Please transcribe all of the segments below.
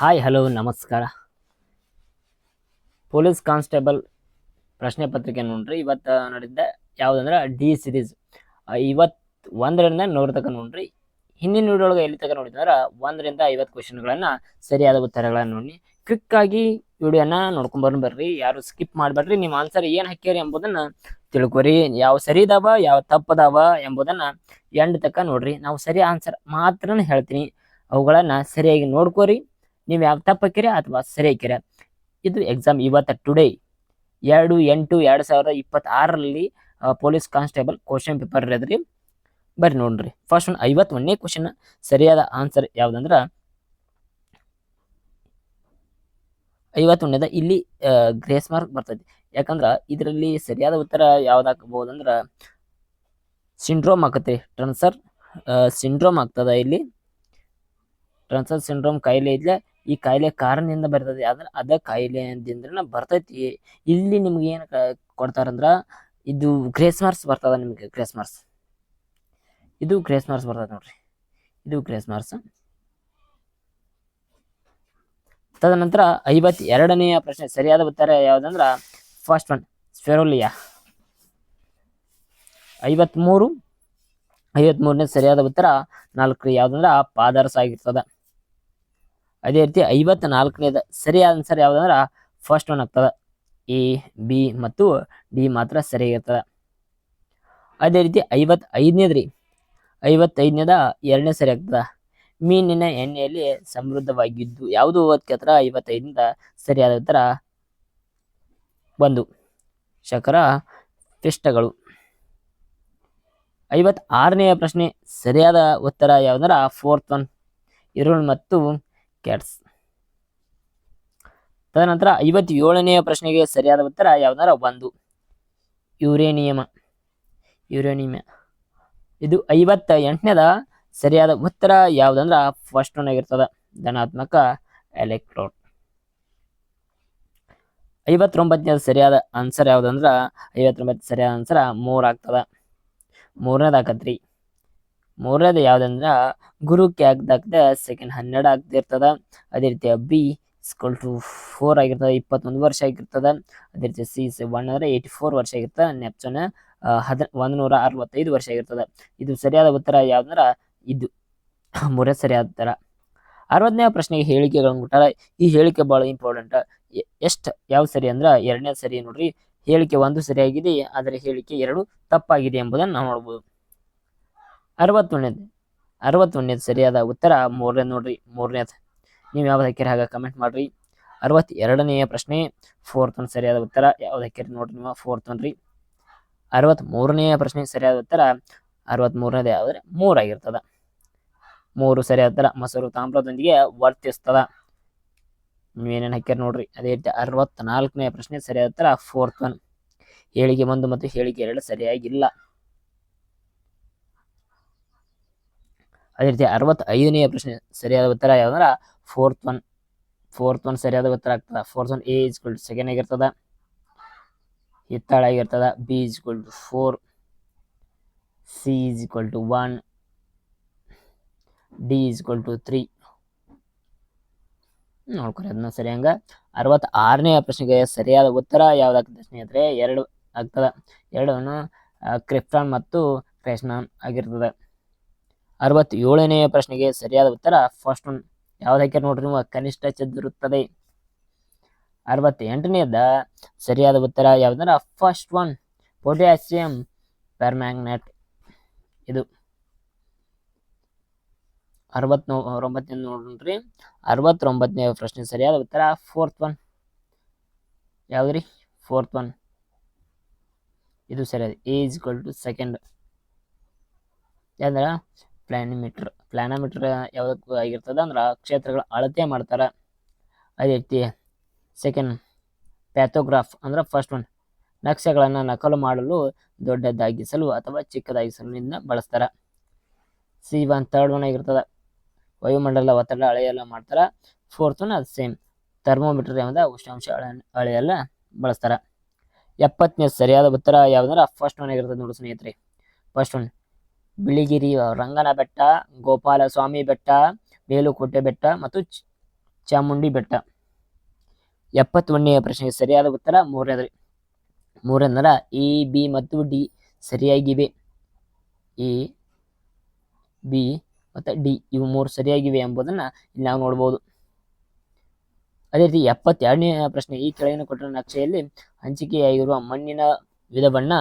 Hi hello ನಮಸ್ಕಾರ. Police constable ಪ್ರಶ್ನೆ ಪತ್ರಿಕೆ ನೋಡ್ರಿ ಇವತ್ತು ನಡೆದ ಯಾವುದಂದ್ರೆ ಡಿ ಸಿರೀಸ್. ಇವತ್ತು 1ರಿಂದ 100 ತನಕ ನೋಡ್ರಿ. ಹಿಂದಿನ ವಿಡಿಯೋಳಗೆ ಎಲ್ಲಿ ತನಕ ನೋಡಿದ್ರೆ 1ರಿಂದ 50 ಕ್ವಶನ್ಗಳನ್ನ ಸರಿಯಾದ ಉತ್ತರಗಳನ್ನ ನೋಡಿ ಕ್ವಿಕ್ ಆಗಿ ವಿಡಿಯೋನ ನೋಡ್ಕೊಂಡ್ ಬರ್ರಿ. ಯಾರು ಸ್ಕಿಪ್ ಮಾಡ್ಬೇಡ್ರಿ. ನಿಮ್ಮ ಆನ್ಸರ್ ಏನ್ ಹಾಕ್ಯಾರಿ ಎಂಬುದನ್ನ ತಿಳ್ಕೊರಿ. ಯಾವ ಸರಿ ಇದಾವ ಯಾವ ತಪ್ಪದಾವ ಎಂಬುದನ್ನ ಎಂಡ್ ತನಕ ನೋಡ್ರಿ. ನಾವು ಸರಿ ಆನ್ಸರ್ ಮಾತ್ರ ಹೇಳ್ತೀನಿ, ಅವುಗಳನ್ನ ಸರಿಯಾಗಿ ನೋಡ್ಕೋರಿ. ನೀವು ಯಾವ ತಪ್ಪು ಹಾಕಿರಿ ಅಥವಾ ಸರಿ ಹಾಕಿರ. ಇದು ಎಕ್ಸಾಮ್ ಇವತ್ತು today 2/8/2026 police constable question paper ಇರದ್ರಿ. ಬರ್ರಿ ನೋಡ್ರಿ. ಫಸ್ಟ್ 51ನೇ ಕ್ವಶನ್ ಸರಿಯಾದ ಆನ್ಸರ್ ಯಾವ್ದಂದ್ರ 51ನೇದ ಇಲ್ಲಿ ಗ್ರೇಸ್ ಮಾರ್ಕ್ ಬರ್ತದೆ. ಯಾಕಂದ್ರ ಇದರಲ್ಲಿ ಸರಿಯಾದ ಉತ್ತರ ಯಾವ್ದಾಗಬಹುದಂದ್ರ ಸಿಂಡ್ರೋಮ್ ಆಕತಿ. ಟ್ರಾನ್ಸರ್ ಸಿಂಡ್ರೋಮ್ ಆಗ್ತದ. ಇಲ್ಲಿ ಟ್ರಾನ್ಸರ್ ಸಿಂಡ್ರೋಮ್ ಕಾಯಿಲೆ ಇದ್ಲೆ ಈ ಕಾಯಿಲೆ ಕಾರಣದಿಂದ ಬರ್ತದೆ. ಅದ ಕಾಯಿಲೆದಿಂದ ಬರ್ತೈತಿ. ಇಲ್ಲಿ ನಿಮ್ಗೆ ಏನ್ ಕೊಡ್ತಾರಂದ್ರ ಇದು ಗ್ರೇಸ್ ಮಾರ್ಕ್ಸ್ ಬರ್ತದ. ನಿಮ್ಗೆ ಗ್ರೇಸ್ ಮಾರ್ಕ್ಸ್ ಇದು ಗ್ರೇಸ್ ಮಾರ್ಕ್ಸ್ ಬರ್ತದೆ ನೋಡ್ರಿ. ಇದು ಗ್ರೇಸ್ ಮಾರ್ಕ್ಸ್. ತದನಂತರ 52ನೆಯ ಪ್ರಶ್ನೆ ಸರಿಯಾದ ಉತ್ತರ ಯಾವ್ದಂದ್ರ ಫಸ್ಟ್ ಒನ್ ಸ್ಪೆರೋಲಿಯಾ. 53ನೇ ಸರಿಯಾದ ಉತ್ತರ 4 ಯಾವ್ದಂದ್ರ ಪಾದರಸ ಆಗಿರ್ತದ. ಅದೇ ರೀತಿ 54ನೇದ ಸರಿಯಾದ ಆನ್ಸರ್ ಯಾವ್ದಂದ್ರ ಫಸ್ಟ್ ಒನ್ ಆಗ್ತದ. ಎ ಬಿ ಮತ್ತು ಡಿ ಮಾತ್ರ ಸರಿಯಾಗಿರ್ತದ. ಅದೇ ರೀತಿ 55ನೇದ್ರಿ 55ನೇದ 2ನೇ ಸರಿ ಆಗ್ತದ. ಮೀನಿನ ಎಣ್ಣೆಯಲ್ಲಿ ಸಮೃದ್ಧವಾಗಿದ್ದು ಯಾವುದು ಕೇಳ್ತಾರ. 55ನೇದ ಸರಿಯಾದ ಉತ್ತರ 1 ಶರ್ಕರ ಪಿಷ್ಟಗಳು. 56ನೆಯ ಪ್ರಶ್ನೆ ಸರಿಯಾದ ಉತ್ತರ ಯಾವ್ದಂದ್ರ ಫೋರ್ತ್ ಒನ್ ಈರುಳ್ಳಿ ಮತ್ತು ಕ್ಯಾಟ್ಸ್. ತದನಂತರ 57ನೆಯ ಪ್ರಶ್ನೆಗೆ ಸರಿಯಾದ ಉತ್ತರ ಯಾವ್ದಂದ್ರ 1 ಯುರೇನಿಯಂ. ಇದು 58ನೇದ ಸರಿಯಾದ ಉತ್ತರ ಯಾವ್ದಂದ್ರ ಫಸ್ಟ್ ಒನ್ ಆಗಿರ್ತದ ಧನಾತ್ಮಕ ಎಲೆಕ್ಟ್ರೋಡ್. 59ನೇದ ಸರಿಯಾದ ಆನ್ಸರ್ ಯಾವ್ದಂದ್ರ 59 ಸರಿಯಾದ ಆನ್ಸರ್ 3 ಆಗ್ತದ. 3ನೇದ ಆಕತ್ರಿ. 3ನೇದು ಯಾವ್ದಂದ್ರ ಗುರುಕ್ಕೆ ಆಗ್ದಾಕ್ದ ಸೆಕೆಂಡ್ 12 ಆಗ್ತಿರ್ತದ. ಅದೇ ರೀತಿ ಬಿ =4 ಆಗಿರ್ತದ, 21 ವರ್ಷ ಆಗಿರ್ತದ. ಅದೇ ರೀತಿ ಸಿ 1 ಅಂದ್ರೆ 84 ವರ್ಷ ಆಗಿರ್ತದ. ನೆಪ್ಚೂನ್ 165 ವರ್ಷ ಆಗಿರ್ತದ. ಇದು ಸರಿಯಾದ ಉತ್ತರ ಯಾವ್ದಂದ್ರ ಇದು 3 ಸರಿಯಾದ ಉತ್ತರ. 60ನೇ ಪ್ರಶ್ನೆಗೆ ಹೇಳಿಕೆಗಳನ್ನು ಕೊಟ್ಟಾರ. ಈ ಹೇಳಿಕೆ ಬಹಳ ಇಂಪಾರ್ಟೆಂಟ್. ಎಷ್ಟು ಯಾವ ಸರಿ ಅಂದ್ರ 2ನೇ ಸರಿ ನೋಡ್ರಿ. ಹೇಳಿಕೆ 1 ಸರಿಯಾಗಿದೆ, ಆದರೆ ಹೇಳಿಕೆ 2 ತಪ್ಪಾಗಿದೆ ಎಂಬುದನ್ನು ನಾವು ನೋಡ್ಬೋದು. 61ನೇದು ಸರಿಯಾದ ಉತ್ತರ 3ನೇ ನೋಡ್ರಿ. 3ನೇದು ನೀವು ಯಾವ್ದು ಹಾಕಿರಿ ಹಾಗೆ ಕಮೆಂಟ್ ಮಾಡ್ರಿ. 62ನೆಯ ಪ್ರಶ್ನೆ ಫೋರ್ತ್ ಒನ್ ಸರಿಯಾದ ಉತ್ತರ ಯಾವ್ದು ಹಾಕಿರಿ ನೋಡ್ರಿ ನೀವು ಫೋರ್ತ್ ಒನ್ ರೀ. 63ನೆಯ ಪ್ರಶ್ನೆ ಸರಿಯಾದ ಉತ್ತರ 63ನೇದು ಯಾವ್ದ್ರೆ 3 ಆಗಿರ್ತದ. 3 ಸರಿಯಾದ ಉತ್ತರ. ಮೊಸರು ತಾಮ್ರದೊಂದಿಗೆ ವರ್ತಿಸ್ತದ. ನೀವೇನೇನು ಹಾಕ್ಯಾರ ನೋಡ್ರಿ. ಅದೇ ರೀತಿ 64ನೆಯ ಪ್ರಶ್ನೆ ಸರಿಯಾದ ಉತ್ತರ ಫೋರ್ತ್ ಒನ್ ಹೇಳಿಕೆ 1 ಮತ್ತು ಹೇಳಿಕೆ 2 ಸರಿಯಾಗಿಲ್ಲ. ಅದೇ ರೀತಿ 65ನೆಯ ಪ್ರಶ್ನೆ ಸರಿಯಾದ ಉತ್ತರ ಯಾವ್ದಂದ್ರ ಫೋರ್ತ್ ಒನ್ ಸರಿಯಾದ ಉತ್ತರ ಆಗ್ತದ. ಫೋರ್ತ್ ಒನ್ ಎ ಸೆಕೆಂಡ್ ಆಗಿರ್ತದ, ಹಿತ್ತಾಳ ಆಗಿರ್ತದ. ಬಿ =4, ಸಿ =1, ಡಿ =3 ನೋಡ್ಕೊರಿ ಅದನ್ನ ಸರಿ. ಹಂಗ 66ನೆಯ ಪ್ರಶ್ನೆಗೆ ಸರಿಯಾದ ಉತ್ತರ ಯಾವ್ದಾಗ್ತದೆ ಸ್ನೇಹಿತರೆ 2 ಆಗ್ತದ. 2 ಕ್ರಿಪ್ಟಾನ್ ಮತ್ತು ಕ್ರೆಸ್ನಾನ್ ಆಗಿರ್ತದೆ. 67ನೆಯ ಪ್ರಶ್ನೆಗೆ ಸರಿಯಾದ ಉತ್ತರ ಫಸ್ಟ್ ಒನ್ ಯಾವ್ದು ಹಾಕ್ಯಾರ ನೋಡ್ರಿ ನೀವು ಕನಿಷ್ಠ ಚದುರುತ್ತದೆ. 68ನೇದ ಸರಿಯಾದ ಉತ್ತರ ಯಾವ್ದಂದ್ರ ಫಸ್ಟ್ ಒನ್ ಪೊಟ್ಯಾಸಿಯಂ ಪರ್ಮ್ಯಾಂಗನೇಟ್. ಇದು 69 ನೋಡ್ರಿ. 69ನೇ ಪ್ರಶ್ನೆ ಸರಿಯಾದ ಉತ್ತರ ಫೋರ್ತ್ ಒನ್ ಯಾವ್ದ್ರಿ ಫೋರ್ತ್ ಒನ್ ಇದು ಸರಿಯಾದ. ಎ ಸೆಕೆಂಡ್ ಅಂದ್ರ ಪ್ಲಾನೋಮೀಟರ್ ಯಾವ್ದಕ್ಕೂ ಆಗಿರ್ತದ ಅಂದ್ರ ಕ್ಷೇತ್ರಗಳ ಅಳತೆ ಮಾಡ್ತಾರ. ಅದೇ ರೀತಿ ಸೆಕೆಂಡ್ ಪ್ಯಾಥೋಗ್ರಾಫ್ ಅಂದ್ರ ಫಸ್ಟ್ ಒನ್ ನಕ್ಷೆಗಳನ್ನ ನಕಲು ಮಾಡಲು ದೊಡ್ಡದಾಗಿಸಲು ಅಥವಾ ಚಿಕ್ಕದಾಗಿಸಲು ಬಳಸ್ತಾರ. ಸಿ ಥರ್ಡ್ ಒನ್ ಆಗಿರ್ತದ ವಾಯುಮಂಡಲ ಒತ್ತಡ ಅಳೆಯಲ್ಲ ಮಾಡ್ತಾರ. ಫೋರ್ತ್ ಒನ್ ಅದು ಸೇಮ್ ಥರ್ಮೋಮೀಟರ್ ಯಾವ್ದ ಉಷ್ಣಾಂಶ ಅಳೆಯಲ್ಲ ಬಳಸ್ತಾರ. 70ನೇ ಸರಿಯಾದ ಉತ್ತರ ಯಾವ್ದಂದ್ರ ಫಸ್ಟ್ ಒನ್ ಆಗಿರ್ತದೆ ನೋಡಿ ಸ್ನೇಹಿತರೆ. ಫಸ್ಟ್ ಒನ್ ಬಿಳಿಗಿರಿ ರಂಗನ ಬೆಟ್ಟ, ಗೋಪಾಲಸ್ವಾಮಿ ಬೆಟ್ಟ, ಮೇಲುಕೋಟೆ ಬೆಟ್ಟ ಮತ್ತು ಚಾಮುಂಡಿ ಬೆಟ್ಟ. 71ನೇ ಪ್ರಶ್ನೆಗೆ ಸರಿಯಾದ ಉತ್ತರ ಮೂರನೇದ್ರಿ. ಮೂರನೇದರ ಎ ಬಿ ಮತ್ತು ಡಿ ಸರಿಯಾಗಿವೆ. ಎ ಬಿ ಮತ್ತು ಡಿ ಇವು ಮೂರು ಸರಿಯಾಗಿವೆ ಎಂಬುದನ್ನ ಇಲ್ಲಿ ನಾವು ನೋಡ್ಬೋದು. ಅದೇ ರೀತಿ 72ನೇ ಪ್ರಶ್ನೆ, ಈ ಕೆಳಗಿನ ಕೊಟ್ಟಿರುವ ನಕ್ಷೆಯಲ್ಲಿ ಹಂಚಿಕೆಯಾಗಿರುವ ಮಣ್ಣಿನ ವಿಧವನ್ನ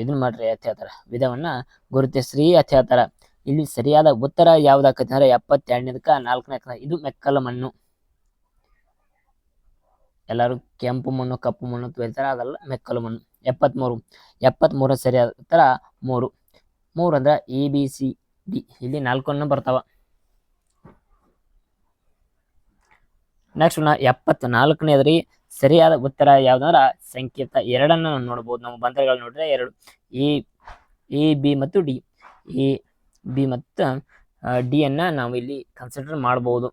ಇದನ್ನ ಮಾಡ್ರಿ ಅಂತ ಹೇಳ್ತಾರ, ವಿಧವನ್ನ ಗುರುತಿಸ್ರಿ ಅಂತ ಹೇಳ್ತಾರ. ಇಲ್ಲಿ ಸರಿಯಾದ ಉತ್ತರ ಯಾವ್ದಾಕತಿ ಅಂದ್ರೆ 72ನೇದಕ್ಕ 4ನೇ ಇದು ಮೆಕ್ಕಲು ಮಣ್ಣು. ಎಲ್ಲರೂ ಕೆಂಪು ಮಣ್ಣು ಕಪ್ಪು ಮಣ್ಣು ತೋರಿತಾರ, ಅದಲ್ಲ ಮೆಕ್ಕಲು ಮಣ್ಣು. 73 ಸರಿಯಾದ ಉತ್ತರ 3 ಅಂದ್ರೆ ಎ ಬಿ ಸಿ ಡಿ ಇಲ್ಲಿ 4 ಬರ್ತಾವ. ನೆಕ್ಸ್ಟ್ 74ನೇದ್ರಿ, ಸರಿಯಾದ ಉತ್ತರ ಯಾವ್ದಂದ್ರ ಸಂಕೇತ 2 ನೋಡ್ಬೋದು. ನಾವು ಬಂಧಗಳು ನೋಡಿದ್ರೆ 2 ಎ ಬಿ ಮತ್ತು ಡಿ. ಎ ಬಿ ಮತ್ತು ಡಿ ಅನ್ನ ನಾವು ಇಲ್ಲಿ ಕನ್ಸಿಡರ್ ಮಾಡಬಹುದು.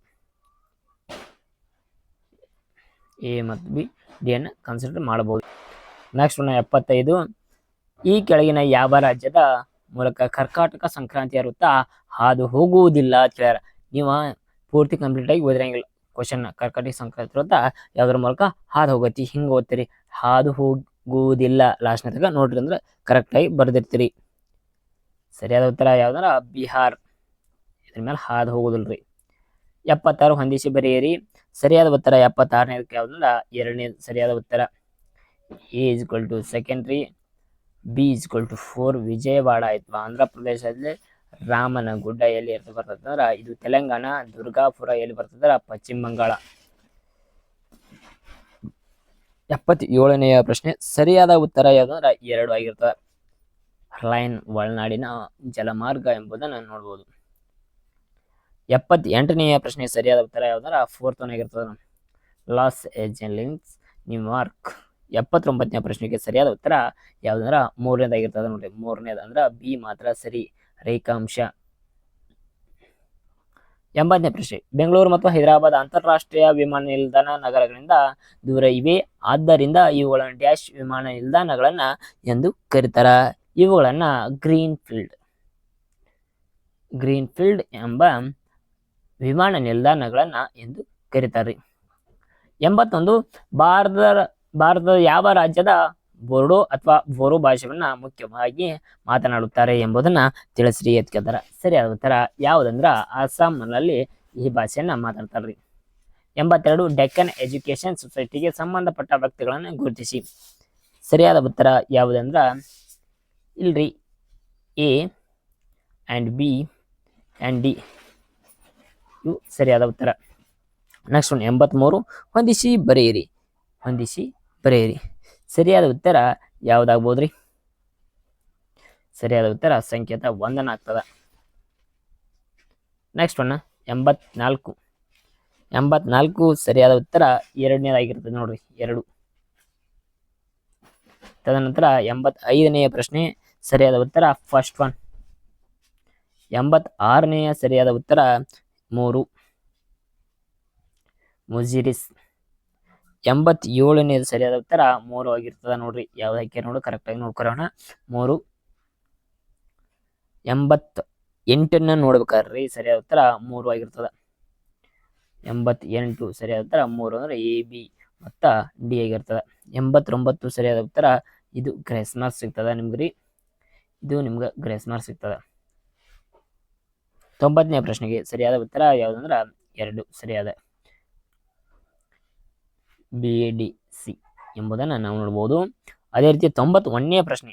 ಎ ಮತ್ತು ಬಿ ಡಿ ಅನ್ನ ಕನ್ಸಿಡರ್ ಮಾಡಬಹುದು. ನೆಕ್ಸ್ಟ್ 75, ಈ ಕೆಳಗಿನ ಯಾವ ರಾಜ್ಯದ ಮೂಲಕ ಕರ್ಕಾಟಕ ಸಂಕ್ರಾಂತಿಯ ವೃತ್ತ ಹಾದು ಹೋಗುವುದಿಲ್ಲ ಅಂತ ಹೇಳ್ಯಾರ. ನೀವು ಪೂರ್ತಿ ಕಂಪ್ಲೀಟ್ ಆಗಿ ಓದಿರಂಗಿಲ್ಲ ಕ್ವಶನ್. ಕರ್ಕಾಟಕ ಸಂಕ್ರಾಂತಿ ವೃತ್ತ ಯಾವ್ದ್ರ ಮೂಲಕ ಹಾದು ಹೋಗತಿ, ಹಿಂಗೆ ಓದ್ತೀರಿ. ಹಾದು ಹೋಗುವುದಿಲ್ಲ ಲಾಸ್ಟ್ನ ತನಕ ನೋಡ್ರಿ ಅಂದ್ರೆ ಕರೆಕ್ಟ್ ಆಗಿ ಬರ್ದಿರ್ತೀರಿ. ಸರಿಯಾದ ಉತ್ತರ ಯಾವ್ದಂದ್ರ ಬಿಹಾರ್. ಇದ್ರ ಮೇಲೆ ಹಾದು ಹೋಗುದಿಲ್ರಿ. 76 ಹೊಂದಿಸಿ ಬರೆಯಿರಿ. ಸರಿಯಾದ ಉತ್ತರ 76ನೇದಕ್ಕೆ ಯಾವ್ದಂದ್ರ 2ನೇ ಸರಿಯಾದ ಉತ್ತರ. A is equal to secondary, B is equal to 4. Vijayawada ಆಯ್ತು ಆಂಧ್ರ ಪ್ರದೇಶದಲ್ಲಿ. ರಾಮನಗುಡ್ಡ ಎಲ್ಲಿ ಬರ್ತದಂದ್ರ ಇದು ತೆಲಂಗಾಣ. ದುರ್ಗಾಪುರ ಎಲ್ಲಿ ಬರ್ತದ್ರ ಪಶ್ಚಿಮ ಬಂಗಾಳ. 77ನೇ ಪ್ರಶ್ನೆ, ಸರಿಯಾದ ಉತ್ತರ ಯಾವ್ದಂದ್ರ 2 ಆಗಿರ್ತದ. ಲೈನ್ ಒಳನಾಡಿನ ಜಲಮಾರ್ಗ ಎಂಬುದನ್ನು ನೋಡ್ಬೋದು. 78ನೇ ಪ್ರಶ್ನೆ, ಸರಿಯಾದ ಉತ್ತರ ಯಾವ್ದಂದ್ರ 4th ಆಗಿರ್ತದ, ಲಾಸ್ ಏಂಜಲೀಸ್ ನ್ಯೂಯಾರ್ಕ್. 79ನೇ ಪ್ರಶ್ನೆಗೆ ಸರಿಯಾದ ಉತ್ತರ ಯಾವ್ದಂದ್ರ 3ನೇದಾಗಿರ್ತದ ನೋಡ್ರಿ. 3ನೇದು ಅಂದ್ರ ಬಿ ಮಾತ್ರ ಸರಿ, ರೇಖಾಂಶ. 80ನೇ ಪ್ರಶ್ನೆ, ಬೆಂಗಳೂರು ಮತ್ತು ಹೈದರಾಬಾದ್ ಅಂತಾರಾಷ್ಟ್ರೀಯ ವಿಮಾನ ನಿಲ್ದಾಣ ನಗರಗಳಿಂದ ದೂರ ಇವೆ, ಆದ್ದರಿಂದ ಇವುಗಳನ್ನು ಡ್ಯಾಶ್ ವಿಮಾನ ನಿಲ್ದಾಣಗಳನ್ನ ಎಂದು ಕರೀತಾರ. ಇವುಗಳನ್ನ ಗ್ರೀನ್ಫೀಲ್ಡ್ ಎಂಬ ವಿಮಾನ ನಿಲ್ದಾಣಗಳನ್ನ ಎಂದು ಕರೀತಾರೆ. 81, ಭಾರತದ ಯಾವ ರಾಜ್ಯದ ಬೋರ್ಡೋ ಅಥವಾ ಬೋರೋ ಭಾಷೆಯನ್ನ ಮುಖ್ಯವಾಗಿ ಮಾತನಾಡುತ್ತಾರೆ ಎಂಬುದನ್ನ ತಿಳಿಸ್ರಿ ಅಂತ ಕೇಳ್ತಾರ. ಸರಿಯಾದ ಉತ್ತರ ಯಾವುದಂದ್ರ ಅಸ್ಸಾಂನಲ್ಲಿ ಈ ಭಾಷೆಯನ್ನ ಮಾತಾಡ್ತಾರ್ರಿ. 82, ಡೆಕ್ಕನ್ ಎಜುಕೇಶನ್ ಸೊಸೈಟಿಗೆ ಸಂಬಂಧಪಟ್ಟ ವ್ಯಕ್ತಿಗಳನ್ನು ಗುರುತಿಸಿ. ಸರಿಯಾದ ಉತ್ತರ ಯಾವುದಂದ್ರ ಇಲ್ರಿ, A and B and D ಇವು ಸರಿಯಾದ ಉತ್ತರ. ನೆಕ್ಸ್ಟ್ 83, ಹೊಂದಿಸಿ ಬರೆಯಿರಿ. ಸರಿಯಾದ ಉತ್ತರ ಯಾವ್ದಾಗ್ಬೋದ್ರಿ? ಸರಿಯಾದ ಉತ್ತರ ಸಂಕೇತ 1 ಆಗ್ತದ. ನೆಕ್ಸ್ಟ್ 84 ಸರಿಯಾದ ಉತ್ತರ 2ನೇದಾಗಿರ್ತದೆ ನೋಡ್ರಿ, 2. ತದನಂತರ 85ನೇ ಪ್ರಶ್ನೆ, ಸರಿಯಾದ ಉತ್ತರ ಫಸ್ಟ್ 1. 86ನೇ ಸರಿಯಾದ ಉತ್ತರ 3, ಮುಜಿರಿಸ್. 87ನೇ ಸರಿಯಾದ ಉತ್ತರ 3 ಆಗಿರ್ತದ ನೋಡ್ರಿ. ಯಾವ್ದಕ್ಕೆ ನೋಡು ಕರೆಕ್ಟ್ ಆಗಿ ನೋಡ್ಕೊರೋಣ. 3. 88ನ್ನ ನೋಡ್ಬೇಕಾರ್ರಿ, ಸರಿಯಾದ ಉತ್ತರ 3 ಆಗಿರ್ತದ. 88 ಸರಿಯಾದ ಉತ್ತರ 3 ಅಂದ್ರೆ ಎ ಬಿ ಮತ್ತ ಡಿ ಆಗಿರ್ತದ. 89 ಸರಿಯಾದ ಉತ್ತರ, ಇದು ಗ್ರೇಸ್ ಮಾರ್ಕ್ಸ್ ಸಿಗ್ತದ ನಿಮ್ಗ್ರಿ, ಇದು ನಿಮ್ಗೆ ಗ್ರೇಸ್ ಮಾರ್ಕ್ಸ್ ಸಿಗ್ತದ. 90ನೇ ಪ್ರಶ್ನೆಗೆ ಸರಿಯಾದ ಉತ್ತರ ಯಾವ್ದಂದ್ರ 2 ಸರಿಯಾದ, ಬಿ ಡಿ ಸಿ ಎಂಬುದನ್ನು ನಾವು ನೋಡ್ಬೋದು. ಅದೇ ರೀತಿ 91ನೇ ಪ್ರಶ್ನೆ,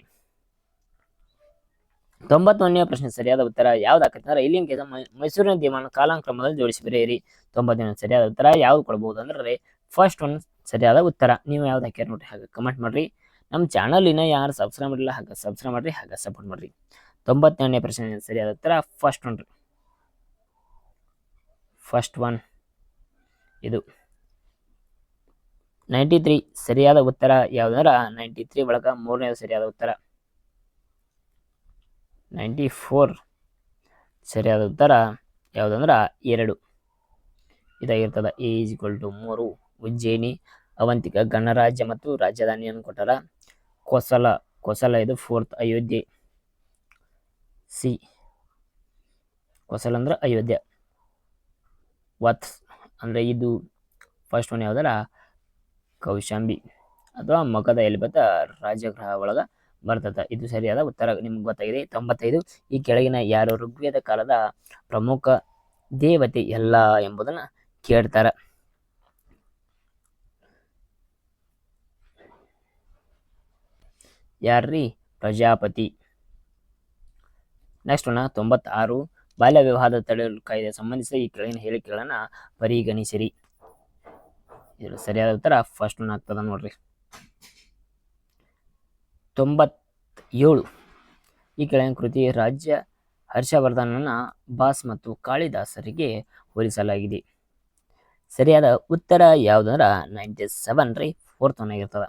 91ನೇ ಪ್ರಶ್ನೆ ಸರಿಯಾದ ಉತ್ತರ ಯಾವ್ದಾಕಂದ್ರೆ ಇಲ್ಲಿನ ಕೇಸ ಮೈಸೂರಿನ ದಿವಾನ ಕಾಲಾಕ್ರಮದಲ್ಲಿ ಜೋಡಿಸಿ ಬರೆಯಿರಿ. 91 ಸರಿಯಾದ ಉತ್ತರ ಯಾವ್ದು ಕೊಡ್ಬೋದು ಅಂದ್ರೆ ಫಸ್ಟ್ 1 ಸರಿಯಾದ ಉತ್ತರ. ನೀವು ಯಾವ್ದು ಹಾಕ್ಯಾರ ನೋಡ್ರಿ, ಹಾಗೆ ಕಮೆಂಟ್ ಮಾಡ್ರಿ. ನಮ್ಮ ಚಾನಲಿನ ಯಾರು ಸಬ್ಸ್ಕ್ರೈಬ್ ಮಾಡಿಲ್ಲ ಹಾಗೆ ಸಬ್ಸ್ಕ್ರೈಬ್ ಮಾಡ್ರಿ, ಹಾಗೆ ಸಪೋರ್ಟ್ ಮಾಡ್ರಿ. 92ನೇ ಪ್ರಶ್ನೆ ಸರಿಯಾದ ಉತ್ತರ ಫಸ್ಟ್ 1 ರೀ, ಫಸ್ಟ್ 1 ಇದು. 93 ಸರಿಯಾದ ಉತ್ತರ ಯಾವ್ದಾರ 93 ಒಳಗ 3ನೇ ಸರಿಯಾದ ಉತ್ತರ. 94 ಸರಿಯಾದ ಉತ್ತರ ಯಾವುದಂದ್ರ 2 ಇದಾಗಿರ್ತದ. A is equal to 3. Ujjayini, Avantika ಗಣರಾಜ್ಯ ಮತ್ತು ರಾಜಧಾನಿಯನ್ನು ಕೊಟ್ಟಾರ. ಕೋಸಲ ಇದು 4th. ಅಯೋಧ್ಯೆ, ಸಿ ಕೋಸಲ ಅಂದ್ರೆ ಅಯೋಧ್ಯ. ವತ್ಸ್ ಅಂದರೆ ಇದು ಫಸ್ಟ್ ಒನ್ ಯಾವುದರ ಕೌಶಂಬಿ ಅಥವಾ ಮೊಕದ ಎಲಿಬತ ರಾಜಗೃಹ ಒಳಗ ಬರ್ತದ. ಇದು ಸರಿಯಾದ ಉತ್ತರ. ನಿಮ್ಗೆ ಗೊತ್ತಾಗಿದೆ. 95 ಈ ಕೆಳಗಿನ ಯಾರು ಋಗ್ವೇದ ಕಾಲದ ಪ್ರಮುಖ ದೇವತೆ ಎಲ್ಲ ಎಂಬುದನ್ನ ಕೇಳ್ತಾರ. ಯಾರ್ರೀ? ಪ್ರಜಾಪತಿ. ನೆಕ್ಸ್ಟ್ ಒನ್ 96 ಬಾಲ್ಯ ವಿವಾಹದ ತಡೆಯಲು ಕಾಯ್ದೆ ಸಂಬಂಧಿಸಿದ ಈ ಕೆಳಗಿನ ಹೇಳಿಕೆಗಳನ್ನ ಪರಿಗಣಿಸಿರಿ. ಇದು ಸರಿಯಾದ ಉತ್ತರ ಫಸ್ಟ್ ಒನ್ ಆಗ್ತದ ನೋಡ್ರಿ. 97 ಈ ಕೆಳಗಿನ ಕೃತಿ ರಾಜ್ಯ ಹರ್ಷವರ್ಧನನ ಬಾಸ್ ಮತ್ತು ಕಾಳಿದಾಸರಿಗೆ ಹೋಲಿಸಲಾಗಿದೆ. ಸರಿಯಾದ ಉತ್ತರ ಯಾವುದಂದ್ರ 97 ರೀ, ಫೋರ್ತ್ ಒನ್ ಆಗಿರ್ತದ.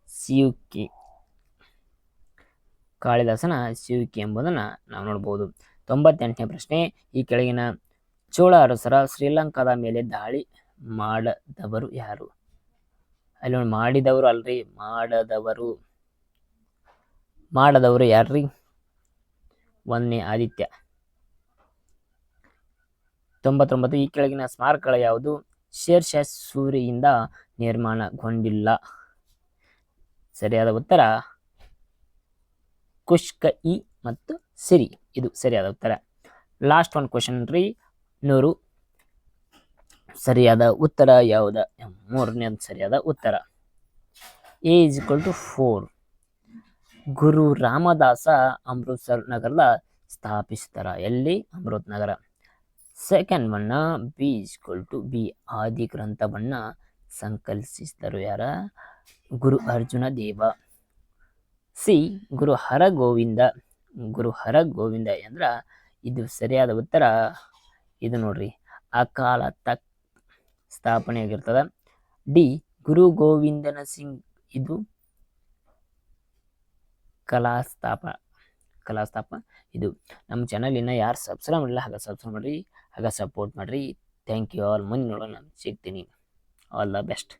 ಸಿಯುಕಿ, ಕಾಳಿದಾಸನ ಸಿಯುಕಿ ಎಂಬುದನ್ನು ನಾವು ನೋಡ್ಬೋದು. 98ನೇ ಪ್ರಶ್ನೆ ಈ ಕೆಳಗಿನ ಚೋಳ ಅರಸರ ಶ್ರೀಲಂಕಾದ ಮೇಲೆ ದಾಳಿ ಮಾಡದವರು ಯಾರು? ಅಲ್ಲಿ ಮಾಡಿದವರು ಅಲ್ರಿ, ಮಾಡದವರು ಯಾರ್ರಿ? 1ನೇ ಆದಿತ್ಯ. 99 ಈ ಕೆಳಗಿನ ಸ್ಮಾರಕಗಳ ಯಾವುದು ಶೇರ್ಷಾ ಸೂರಿಯಿಂದ ನಿರ್ಮಾಣಗೊಂಡಿಲ್ಲ? ಸರಿಯಾದ ಉತ್ತರ ಕುಶ್ಕ-ಇ ಮತ್ತು ಸಿರಿ. ಇದು ಸರಿಯಾದ ಉತ್ತರ. ಲಾಸ್ಟ್ ಒನ್ ಕ್ವಶನ್ ರೀ, 100 ಸರಿಯಾದ ಉತ್ತರ ಯಾವುದು? 3ನೇ ಸರಿಯಾದ ಉತ್ತರ A = 4. ಗುರು ರಾಮದಾಸ ಅಮೃತ್ಸರ್ ನಗರದ ಸ್ಥಾಪಿಸಿದಾರ. ಎಲ್ಲಿ? Amrit Nagar. Second one B = B ಆದಿ ಗ್ರಂಥವನ್ನ ಸಂಕಲಿಸಿದರು. ಯಾರ? ಗುರು ಅರ್ಜುನ ದೇವ. ಸಿ ಗುರು ಹರಗೋವಿಂದ. ಅಂದ್ರ ಇದು ಸರಿಯಾದ ಉತ್ತರ. ಇದು ನೋಡ್ರಿ, ಅಕಾಲ ತಖ್ತ್ ಸ್ಥಾಪನೆ ಆಗಿರ್ತದ. ಡಿ ಗುರು ಗೋವಿಂದನ ಸಿಂಗ್. ಇದು ಕಲಾಸ್ಥಾಪ. ಇದು ನಮ್ಮ ಚಾನಲ್ ಇನ್ನ ಯಾರು ಸಬ್ಸ್ಕ್ರೈಬ್ ಮಾಡಿಲ್ಲ ಹಾಗೆ ಸಬ್ಸ್ಕ್ರೈಬ್ ಮಾಡ್ರಿ, ಹಾಗೆ ಸಪೋರ್ಟ್ ಮಾಡ್ರಿ. Thank you all. ಮುಂದೆ ನೋಡೋಣ, ಸಿಗ್ತೀನಿ. All the best.